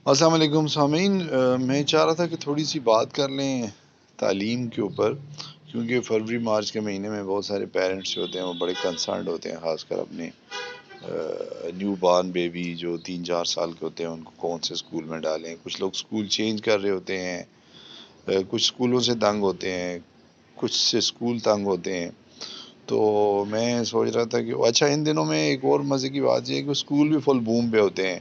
السلام علیکم سامعین، میں چاہ رہا تھا کہ تھوڑی سی بات کر لیں تعلیم کے اوپر، کیونکہ فروری مارچ کے مہینے میں بہت سارے پیرنٹس جو ہوتے ہیں وہ بڑے کنسرنڈ ہوتے ہیں، خاص کر اپنے نیو بارن بیبی جو 3-4 سال کے ہوتے ہیں ان کو کون سے اسکول میں ڈالیں۔ کچھ لوگ اسکول چینج کر رہے ہوتے ہیں، کچھ اسکولوں سے تنگ ہوتے ہیں، کچھ سے اسکول تنگ ہوتے ہیں۔ تو میں سوچ رہا تھا کہ اچھا، ان دنوں میں ایک اور مزے کی بات یہ ہے کہ اسکول بھی فل بوم پہ ہوتے ہیں،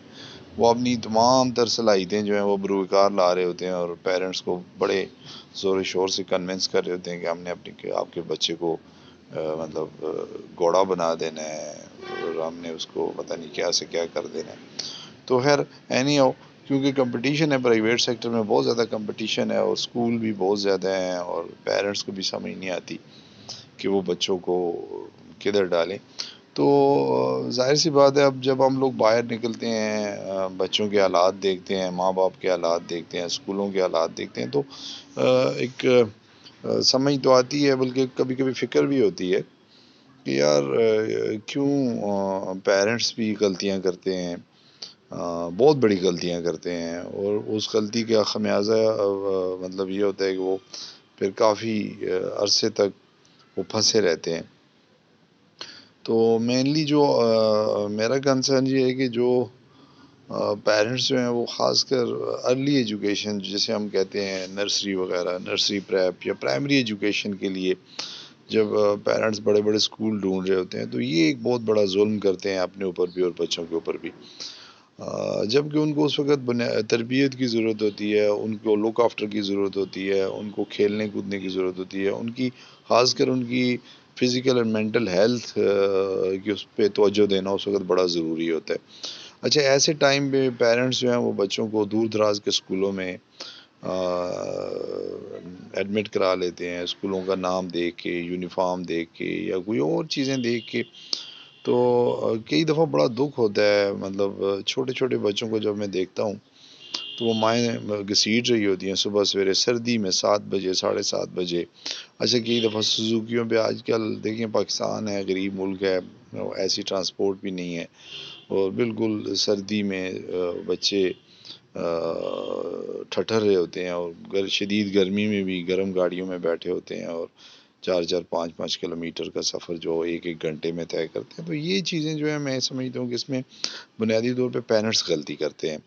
وہ اپنی تمام تر صلاحیتیں جو ہیں وہ بروکار لا رہے ہوتے ہیں، اور پیرنٹس کو بڑے زور و شور سے کنونس کر رہے ہوتے ہیں کہ ہم نے آپ کے بچے کو مطلب گھوڑا بنا دینا ہے، اور ہم نے اس کو پتہ نہیں کیا سے کیا کر دینا ہے۔ تو خیر اینی ہو، کیونکہ کمپٹیشن ہے پرائیویٹ سیکٹر میں، بہت زیادہ کمپٹیشن ہے، اور اسکول بھی بہت زیادہ ہیں، اور پیرنٹس کو بھی سمجھ نہیں آتی کہ وہ بچوں کو کدھر ڈالیں۔ تو ظاہر سی بات ہے، اب جب ہم لوگ باہر نکلتے ہیں، بچوں کے حالات دیکھتے ہیں، ماں باپ کے حالات دیکھتے ہیں، اسکولوں کے حالات دیکھتے ہیں، تو ایک سمجھ تو آتی ہے، بلکہ کبھی کبھی فکر بھی ہوتی ہے کہ یار کیوں پیرنٹس بھی غلطیاں کرتے ہیں، بہت بڑی غلطیاں کرتے ہیں، اور اس غلطی کا خمیازہ مطلب یہ ہوتا ہے کہ وہ پھر کافی عرصے تک وہ پھنسے رہتے ہیں۔ تو مینلی جو میرا کنسرن یہ ہے کہ جو پیرنٹس جو ہیں وہ خاص کر ارلی ایجوکیشن جسے ہم کہتے ہیں، نرسری وغیرہ، نرسری پریپ یا پرائمری ایجوکیشن کے لیے جب پیرنٹس بڑے بڑے اسکول ڈھونڈ رہے ہوتے ہیں، تو یہ ایک بہت بڑا ظلم کرتے ہیں اپنے اوپر بھی اور بچوں کے اوپر بھی، جبکہ ان کو اس وقت تربیت کی ضرورت ہوتی ہے، ان کو لک آفٹر کی ضرورت ہوتی ہے، ان کو کھیلنے کودنے کی ضرورت ہوتی ہے، ان کی خاص کر ان کی فزیکل اور مینٹل ہیلتھ کی اس پہ توجہ دینا اس وقت بڑا ضروری ہوتا ہے۔ اچھا، ایسے ٹائم پہ پیرنٹس جو ہیں وہ بچوں کو دور دراز کے اسکولوں میں ایڈمٹ کرا لیتے ہیں، اسکولوں کا نام دیکھ کے، یونیفارم دیکھ کے، یا کوئی اور چیزیں دیکھ کے۔ تو کئی دفعہ بڑا دکھ ہوتا ہے، مطلب چھوٹے چھوٹے بچوں کو جب میں دیکھتا ہوں تو وہ مائیں گھسیٹ رہی ہوتی ہیں صبح سویرے سردی میں 7 بجے 7:30 بجے۔ اچھا، کئی دفعہ سزوکیوں پہ آج کل دیکھیں، پاکستان ہے، غریب ملک ہے، ایسی ٹرانسپورٹ بھی نہیں ہے، اور بالکل سردی میں بچے ٹھٹر رہے ہوتے ہیں، اور شدید گرمی میں بھی گرم گاڑیوں میں بیٹھے ہوتے ہیں، اور 4-4 5-5 کلومیٹر کا سفر جو 1-1 گھنٹے میں طے کرتے ہیں۔ تو یہ چیزیں جو ہیں میں سمجھتا ہوں کہ اس میں بنیادی طور پہ پیرنٹس غلطی کرتے ہیں۔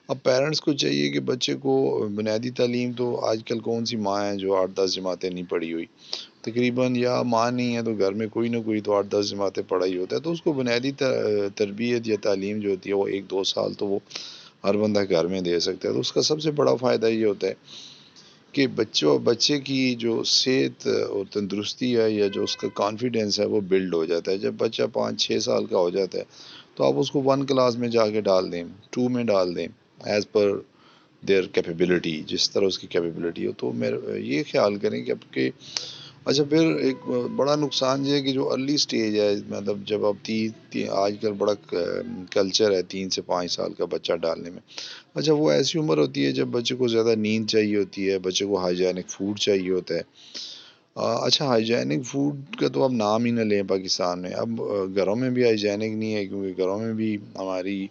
اب پیرنٹس کو چاہیے کہ بچے کو بنیادی تعلیم، تو آج کل کون سی ماں ہے جو 8-10 جماعتیں نہیں پڑھی ہوئی، تقریباً، یا ماں نہیں ہے تو گھر میں کوئی نہ کوئی تو 8-10 جماعتیں پڑھا ہی ہوتا ہے، تو اس کو بنیادی تربیت یا تعلیم جو ہوتی ہے وہ 1-2 سال تو وہ ہر بندہ گھر میں دے سکتا ہے۔ تو اس کا سب سے بڑا فائدہ یہ ہوتا ہے کہ بچے کی جو صحت اور تندرستی ہے، یا جو اس کا کانفیڈینس ہے، وہ بلڈ ہو جاتا ہے۔ جب بچہ 5-6 سال کا ہو جاتا ہے تو آپ اس کو 1 کلاس میں جا کے ڈال دیں، 2 میں ڈال دیں، ایز پر دیئر کیپیبلٹی، جس طرح اس کی کیپیبلٹی ہو۔ تو یہ خیال کریں کہ آپ کے اچھا، پھر ایک بڑا نقصان یہ ہے کہ جو ارلی سٹیج ہے، مطلب جب آپ آج کل بڑا کلچر ہے 3 سے 5 سال کا بچہ ڈالنے میں۔ اچھا، وہ ایسی عمر ہوتی ہے جب بچے کو زیادہ نیند چاہیے ہوتی ہے، بچے کو ہائیجینک فوڈ چاہیے ہوتا ہے۔ اچھا، ہائیجینک فوڈ کا تو اب نام ہی نہ لیں پاکستان میں، اب گھروں میں بھی ہائیجینک نہیں ہے، کیونکہ گھروں میں بھی ہماری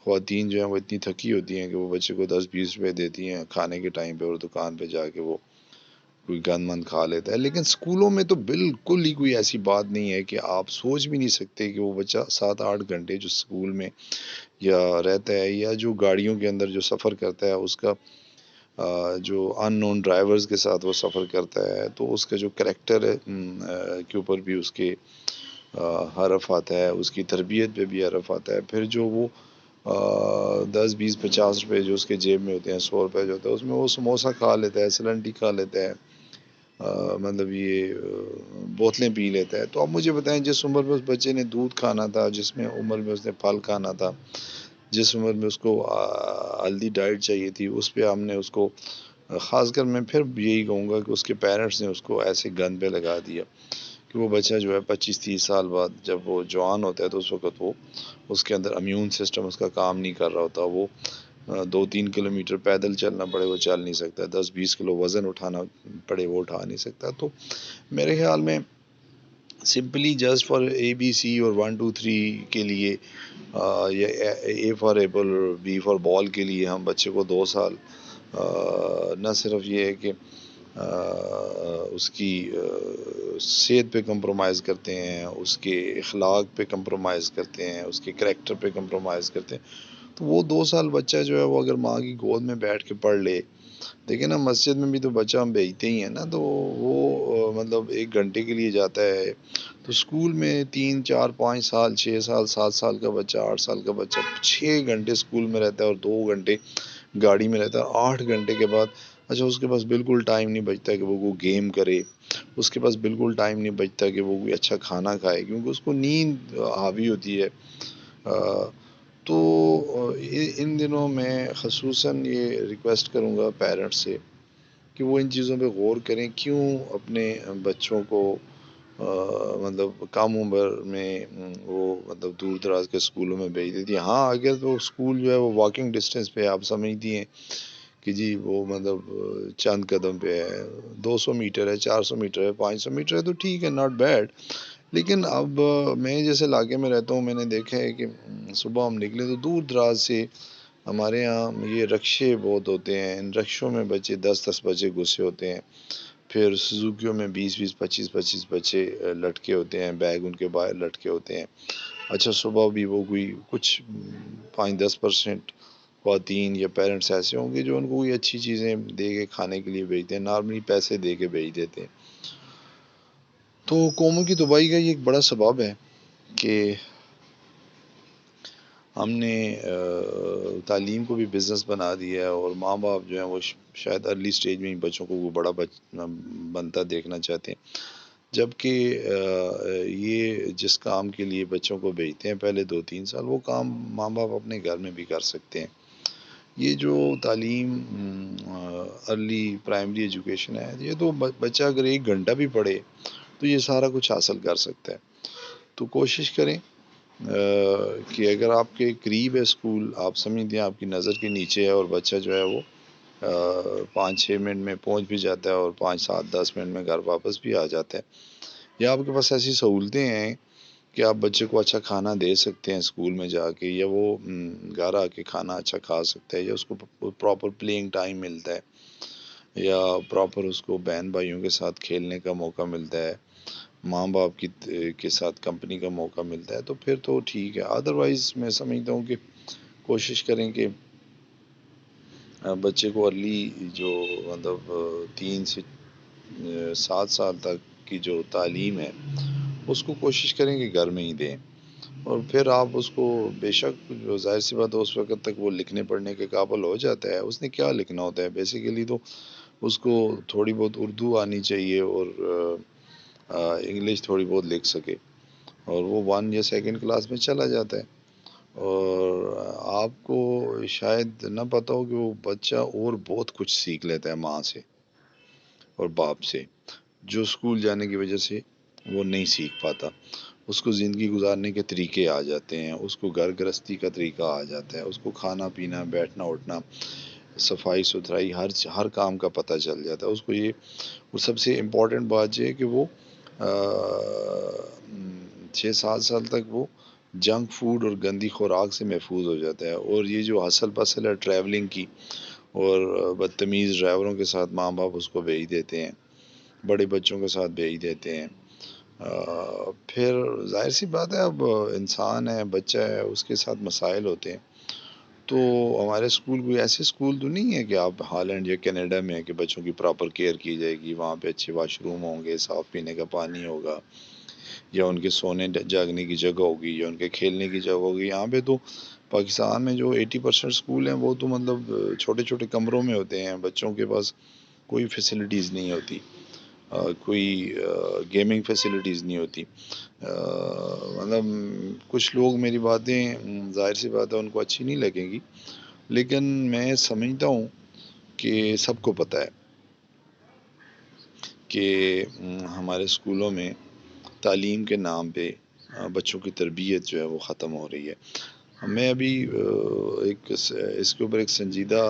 خواتین جو ہیں وہ اتنی تھکی ہوتی ہیں کہ وہ بچے کو 10-20 روپے دیتی ہیں کھانے کے ٹائم پہ، اور دکان پہ جا کے وہ کوئی گند مند کھا لیتا ہے۔ لیکن اسکولوں میں تو بالکل ہی کوئی ایسی بات نہیں ہے، کہ آپ سوچ بھی نہیں سکتے کہ وہ بچہ 7-8 گھنٹے جو اسکول میں یا رہتا ہے، یا جو گاڑیوں کے اندر جو سفر کرتا ہے، اس کا جو ان نون ڈرائیورز کے ساتھ وہ سفر کرتا ہے، تو اس کا جو کریکٹر ہے کے اوپر بھی اس کے حرف آتا ہے، اس کی تربیت پہ بھی حرف آتا ہے۔ پھر جو وہ 10-20-50 روپے جو اس کے جیب میں ہوتے ہیں، 100 روپے جو ہوتا ہے، اس میں وہ سموسہ کھا لیتا ہے، سلنٹی کھا لیتا ہے، مطلب یہ بوتلیں پی لیتا ہے۔ تو اب مجھے بتائیں، جس عمر میں اس بچے نے دودھ کھانا تھا، جس میں عمر میں اس نے پھل کھانا تھا، جس عمر میں اس کو ہیلدی ڈائٹ چاہیے تھی، اس پہ ہم نے اس کو خاص کر میں پھر یہی کہوں گا کہ اس کے پیرنٹس نے اس کو ایسے گند پہ لگا دیا کہ وہ بچہ جو ہے 25-30 سال بعد جب وہ جوان ہوتا ہے، تو اس وقت وہ اس کے اندر امیون سسٹم اس کا کام نہیں کر رہا ہوتا، وہ 2-3 کلومیٹر پیدل چلنا پڑے وہ چل نہیں سکتا، 10-20 کلو وزن اٹھانا پڑے وہ اٹھا نہیں سکتا۔ تو میرے خیال میں simply just for A B C اور 1 2 3 کے لیے یا اے فار ایپل اور بی فار بال کے لیے ہم بچے کو 2 سال نہ صرف یہ ہے کہ اس کی صحت پہ کمپرومائز کرتے ہیں، اس کے اخلاق پہ کمپرومائز کرتے ہیں، اس کے کریکٹر پہ کمپرومائز کرتے ہیں، تو وہ 2 سال بچہ جو ہے وہ اگر ماں کی گود میں بیٹھ کے پڑھ لے. دیکھیں نا، مسجد میں بھی تو بچہ ہم بھیجتے ہی ہیں نا، تو وہ مطلب 1 گھنٹے کے لیے جاتا ہے، تو اسکول میں 3 4 5 سال 6 سال 7 سال کا بچہ 8 سال کا بچہ 6 گھنٹے اسکول میں رہتا ہے اور 2 گھنٹے گاڑی میں رہتا ہے. 8 گھنٹے کے بعد اچھا اس کے پاس بالکل ٹائم نہیں بچتا کہ وہ کوئی گیم کرے، اس کے پاس بالکل ٹائم نہیں بچتا کہ وہ کوئی اچھا کھانا کھائے، کیونکہ اس کو نیند حاوی ہوتی ہے. تو ان دنوں میں خصوصاً یہ ریکویسٹ کروں گا پیرنٹس سے کہ وہ ان چیزوں پہ غور کریں. کیوں اپنے بچوں کو مطلب کم عمر میں وہ مطلب دور دراز کے اسکولوں میں بھیج دیتی ہیں. ہاں اگر تو اسکول جو ہے وہ واکنگ ڈسٹینس پہ آپ سمجھتی ہیں کہ جی وہ مطلب چند قدم پہ ہے، 200 میٹر ہے، 400 میٹر ہے، 500 میٹر ہے، تو ٹھیک ہے، ناٹ بیڈ. لیکن اب میں جیسے علاقے میں رہتا ہوں، میں نے دیکھا ہے کہ صبح ہم نکلے تو دور دراز سے ہمارے یہاں یہ رکشے بہت ہوتے ہیں، ان رکشوں میں بچے 10 10 بچے گھسے ہوتے ہیں، پھر سزوکیوں میں 20 20 25 25 بچے لٹکے ہوتے ہیں، بیگ ان کے باہر لٹکے ہوتے ہیں. اچھا صبح بھی وہ کوئی کچھ 5 10% خواتین یا پیرنٹس ایسے ہوں گے جو ان کو کوئی اچھی چیزیں دے کے کھانے کے لیے بھیجتے ہیں، نارملی پیسے دے کے بھیج دیتے ہیں. تو قوموں کی تباہی کا یہ ایک بڑا سبب ہے کہ ہم نے تعلیم کو بھی بزنس بنا دیا ہے، اور ماں باپ جو ہیں وہ شاید ارلی سٹیج میں ہی بچوں کو وہ بڑا بنتا دیکھنا چاہتے ہیں، جبکہ یہ جس کام کے لیے بچوں کو بھیجتے ہیں پہلے 2 3 سال، وہ کام ماں باپ اپنے گھر میں بھی کر سکتے ہیں. یہ جو تعلیم ارلی پرائمری ایجوکیشن ہے، یہ تو بچہ اگر 1 گھنٹہ بھی پڑھے تو یہ سارا کچھ حاصل کر سکتا ہے. تو کوشش کریں کہ اگر آپ کے قریب ہے اسکول، آپ سمجھتے ہیں آپ کی نظر کے نیچے ہے، اور بچہ جو ہے وہ 5 6 منٹ میں پہنچ بھی جاتا ہے اور 5 7 10 منٹ میں گھر واپس بھی آ جاتا ہے، یا آپ کے پاس ایسی سہولتیں ہیں کہ آپ بچے کو اچھا کھانا دے سکتے ہیں اسکول میں جا کے، یا وہ گھر آ کے کھانا اچھا کھا سکتا ہے، یا اس کو پراپر پلینگ ٹائم ملتا ہے، یا پراپر اس کو بہن بھائیوں کے ساتھ کھیلنے کا موقع ملتا ہے، ماں باپ کے ساتھ کمپنی کا موقع ملتا ہے، تو پھر تو ٹھیک ہے. ادروائز میں سمجھتا ہوں کہ کوشش کریں کہ بچے کو ارلی جو مطلب 3 سے 7 سال تک کی جو تعلیم ہے اس کو کوشش کریں کہ گھر میں ہی دیں، اور پھر آپ اس کو بے شک جو ظاہر سی بات ہے اس وقت تک وہ لکھنے پڑھنے کے قابل ہو جاتا ہے. اس نے کیا لکھنا ہوتا ہے بیسیکلی، تو اس کو تھوڑی بہت اردو آنی چاہیے اور انگلش تھوڑی بہت لکھ سکے، اور وہ 1 یا 2 کلاس میں چلا جاتا ہے. اور آپ کو شاید نہ پتہ ہو کہ وہ بچہ اور بہت کچھ سیکھ لیتا ہے ماں سے اور باپ سے، جو اسکول جانے کی وجہ سے وہ نہیں سیکھ پاتا. اس کو زندگی گزارنے کے طریقے آ جاتے ہیں، اس کو گھر گرہستی کا طریقہ آ جاتا ہے، اس کو کھانا پینا، بیٹھنا اٹھنا، صفائی ستھرائی، ہر کام کا پتہ چل جاتا ہے اس کو. یہ وہ سب سے امپورٹنٹ بات یہ ہے کہ وہ 6 7 سال تک وہ جنک فوڈ اور گندی خوراک سے محفوظ ہو جاتا ہے. اور یہ جو ہسل پسل ہے ٹریولنگ کی، اور بدتمیز ڈرائیوروں کے ساتھ ماں باپ اس کو بھیج دیتے ہیں، بڑے بچوں کے ساتھ بھیج دیتے ہیں، پھر ظاہر سی بات ہے اب انسان ہے، بچہ ہے، اس کے ساتھ مسائل ہوتے ہیں. تو ہمارے اسکول کوئی ایسے اسکول تو نہیں ہے کہ آپ ہالینڈ یا کینیڈا میں ہے کہ بچوں کی پراپر کیئر کی جائے گی، وہاں پہ اچھے واش روم ہوں گے، صاف پینے کا پانی ہوگا، یا ان کے سونے جاگنے کی جگہ ہوگی، یا ان کے کھیلنے کی جگہ ہوگی. یہاں پہ تو پاکستان میں جو 80% اسکول ہیں وہ تو مطلب چھوٹے چھوٹے کمروں میں ہوتے ہیں، بچوں کے پاس کوئی فیسلٹیز نہیں ہوتی، کوئی گیمنگ فیسلٹیز نہیں ہوتی. مطلب کچھ لوگ میری باتیں ظاہر سی بات ہے ان کو اچھی نہیں لگیں گی، لیکن میں سمجھتا ہوں کہ سب کو پتہ ہے کہ ہمارے اسکولوں میں تعلیم کے نام پہ بچوں کی تربیت جو ہے وہ ختم ہو رہی ہے. میں ابھی اس کے اوپر ایک سنجیدہ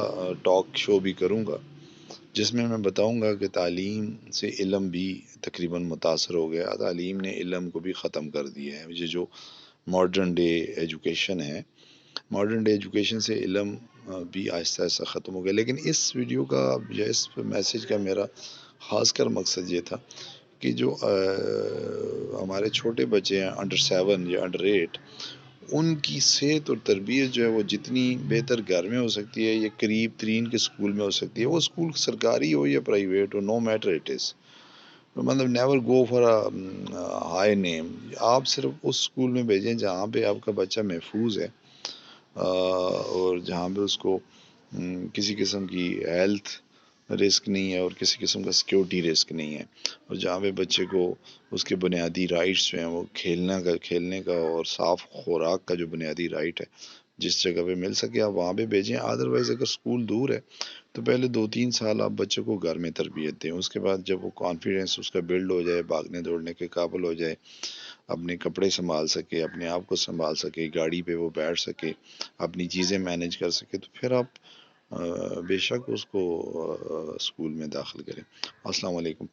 ٹاک شو بھی کروں گا، جس میں بتاؤں گا کہ تعلیم سے علم بھی تقریباً متاثر ہو گیا. تعلیم نے علم کو بھی ختم کر دیا ہے. یہ جو ماڈرن ڈے ایجوکیشن ہے، ماڈرن ڈے ایجوکیشن سے علم بھی آہستہ آہستہ ختم ہو گیا. لیکن اس ویڈیو کا یا اس میسیج کا میرا خاص کر مقصد یہ تھا کہ جو ہمارے چھوٹے بچے ہیں انڈر 7 یا انڈر 8، ان کی صحت اور تربیت جو ہے وہ جتنی بہتر گھر میں ہو سکتی ہے یا قریب ترین کے اسکول میں ہو سکتی ہے، وہ اسکول سرکاری ہو یا private who, no matter it is, مطلب نیور گو فار ہائی نیم. آپ صرف اس اسکول میں بھیجیں جہاں پہ آپ کا بچہ محفوظ ہے، اور جہاں پہ اس کو کسی قسم کی ہیلتھ رسک نہیں ہے اور کسی قسم کا سیکیورٹی رسک نہیں ہے، اور جہاں پہ بچے کو اس کے بنیادی رائٹس جو ہیں وہ کھیلنے کا اور صاف خوراک کا جو بنیادی رائٹ ہے جس جگہ پہ مل سکے آپ وہاں پہ بھیجیں. ادروائز اگر اسکول دور ہے تو پہلے 2-3 سال آپ بچے کو گھر میں تربیت دیں. اس کے بعد جب وہ کانفیڈینس اس کا بلڈ ہو جائے، بھاگنے دوڑنے کے قابل ہو جائے، اپنے کپڑے سنبھال سکے، اپنے آپ کو سنبھال سکے، گاڑی پہ وہ بیٹھ سکے، اپنی چیزیں مینیج کر سکے، تو پھر آپ بے شک اس کو اسکول میں داخل کریں. السلام علیکم.